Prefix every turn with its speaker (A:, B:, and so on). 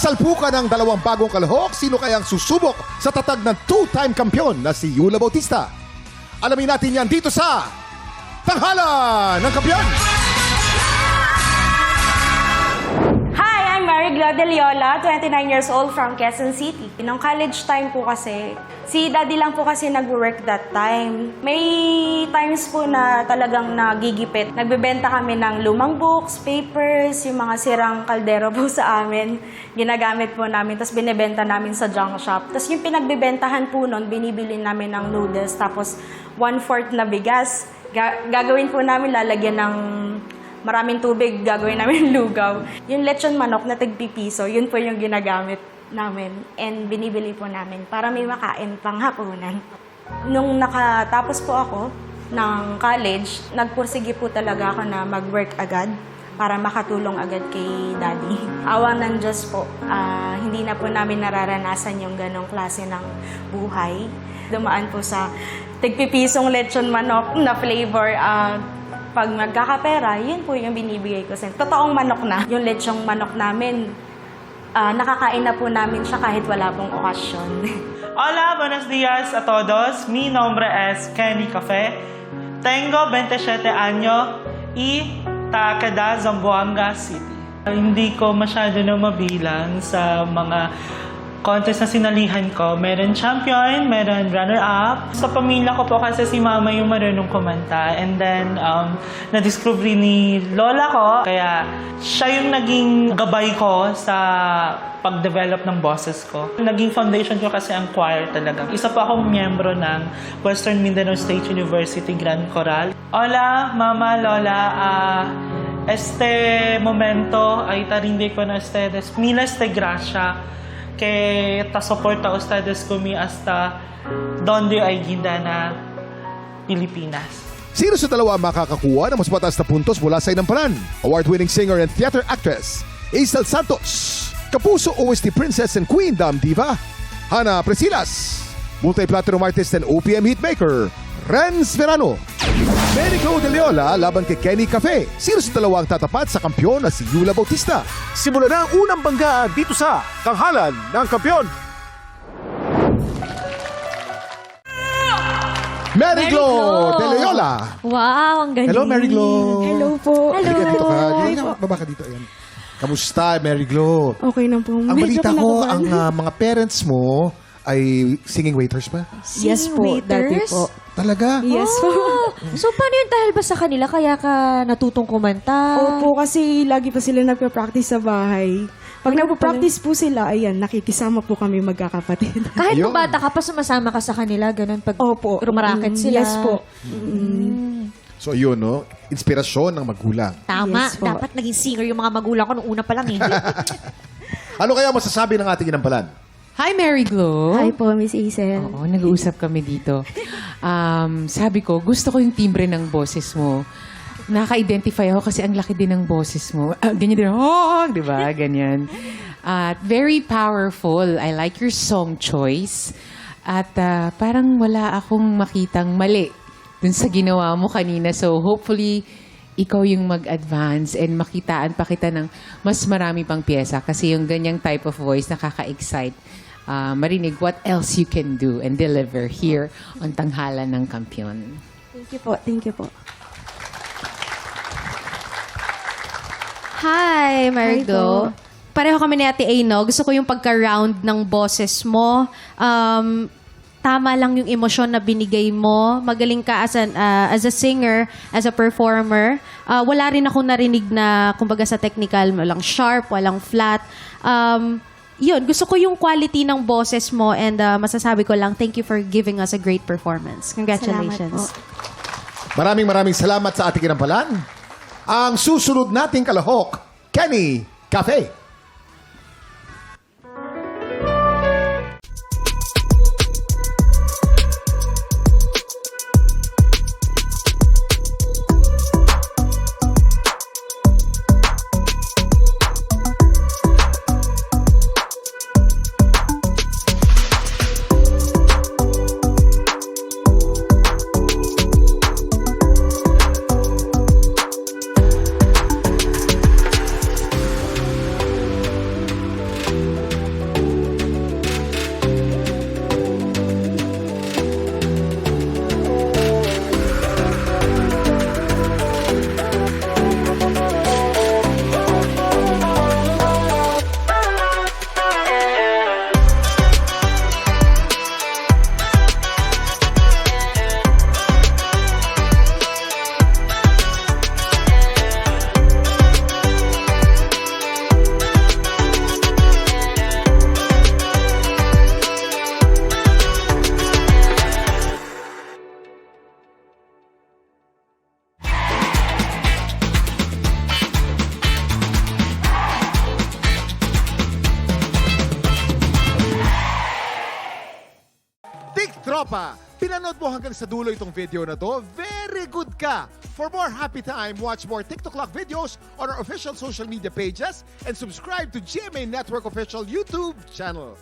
A: Sasalpukan ng dalawang bagong kalahok, sino kayang susubok sa tatag ng two-time kampiyon na si Yula Bautista? Alamin natin yan dito sa Tanghalan ng Kampiyon!
B: Hi, I'm Mary Glo De Leola, 29 years old from Quezon City. Nung college time po kasi, si daddy lang po kasi nag-work that time. May times po na talagang nagigipit. Nagbebenta kami ng lumang books, papers, yung mga sirang kaldero po sa amin. Ginagamit po namin, tapos binibenta namin sa junk shop. Tapos yung pinagbebentahan po nun, binibili namin ng noodles, tapos 1/4 na bigas. Gagawin po namin, lalagyan ng maraming tubig, gagawin namin lugaw. Yung lechon manok na tig-pipiso, yun po yung ginagamit namin and binibili po namin para may makain pang hapunan. Nung nakatapos po ako ng college, nagpursige po talaga ako na mag-work agad para makatulong agad kay daddy. Awa ng Diyos po, hindi na po namin nararanasan yung ganong klase ng buhay. Dumaan po sa tig-pipisong lechon manok na flavor. Pag magkakapera, yun po yung binibigay ko sa totoong manok na. Yung lechong manok namin, nakakain na po namin siya kahit wala pong okasyon.
C: Hola, buenos días a todos. Mi nombre es Kenny Cafe. Tengo 27 años y taga de Zamboanga City. Hindi ko masyado na mabilang sa mga contest na sinalihan ko. Meron champion, meron runner-up. Sa pamilya ko po kasi si mama yung marunong kumanta. And then, na-discover ni lola ko. Kaya siya yung naging gabay ko sa pag-develop ng boses ko. Naging foundation ko kasi ang choir talaga. Isa pa akong miyembro ng Western Mindanao State University Grand Choral. Hola, mama, lola. Este momento ay tarinde ko na ustedes. Miles de gracia que ta soporta ustedes kami hasta donde ay ginda na Pilipinas.
A: Sino sa dalawa ang makakakuha ng mas mataas na puntos mula sa inampanan? Award-winning singer and theater actress Isel Santos, Kapuso OST Princess and Queen Dam Diva Hana Presilas, multi-platinum artist and OPM hitmaker Renz Verano. Mary Glo De Leola laban kay Kenny Cafe. Sino sa dalawa ang tatapat sa kampiyon na si Yula Bautista? Simula na ang unang banggaan dito sa Tanghalan ng Kampiyon. Mary Glo De Leola.
D: Wow, ang galing.
A: Hello, Mary Glo.
B: Hello po.
A: Halika dito ka. Dito ka. Baba ka dito. Ayan. Kamusta, Mary Glo?
B: Okay na po.
A: Ang balita ko, ang mga parents mo ay singing waiters pa?
B: Yes po, dati po.
A: Talaga?
B: Yes po.
D: So, paano yun dahil ba sa kanila kaya ka natutong kumanta?
E: Opo, kasi lagi pa sila nagpa-practice sa bahay. Pag nagpa-practice po sila, ayan, nakikisama po kami magkakapatid.
D: Kahit
A: Ayun.
D: nung bata ka pa, sumasama ka sa kanila, ganun, pag
E: Opo.
D: rumaraket sila.
E: Yes po.
A: So yun, no? Inspirasyon ng magulang.
D: Tama,
E: Yes po.
D: dapat naging singer yung mga magulang ko nung una pa lang eh.
A: Ano kaya masasabi ng ating inampalan?
F: Hi, Mary Glo.
E: Hi po, Miss Isel.
F: Oo, nag-uusap kami dito. Sabi ko, gusto ko yung timbre ng boses mo. Nakaka-identify ako kasi ang laki din ng boses mo. Ganyan din, di ba? Ganyan. At very powerful. I like your song choice. At parang wala akong makitang mali dun sa ginawa mo kanina. So hopefully, ikaw yung mag-advance and makitaan pa kita ng mas marami pang pyesa. Kasi yung ganyang type of voice nakaka-excite. Marinig what else you can do and deliver here on Tanghalan ng Kampiyon.
E: Thank you po. Thank you po.
G: Hi, Mary Glo. Pareho kami ni Ate Aino. Gusto ko yung pagka-round ng boses mo. Tama lang yung emosyon na binigay mo. Magaling ka as a singer, as a performer. Wala rin ako narinig na, kumbaga sa technical, walang sharp, walang flat. Yun, gusto ko yung quality ng boses mo and masasabi ko lang, thank you for giving us a great performance. Congratulations.
A: Maraming salamat sa ating inampalan. Ang susunod nating kalahok, Kenny Cafe. Tropa, pinanood mo hanggang sa dulo itong video na to? Very good ka! For more happy time, watch more TikTok Clock videos on our official social media pages and subscribe to GMA Network official YouTube channel.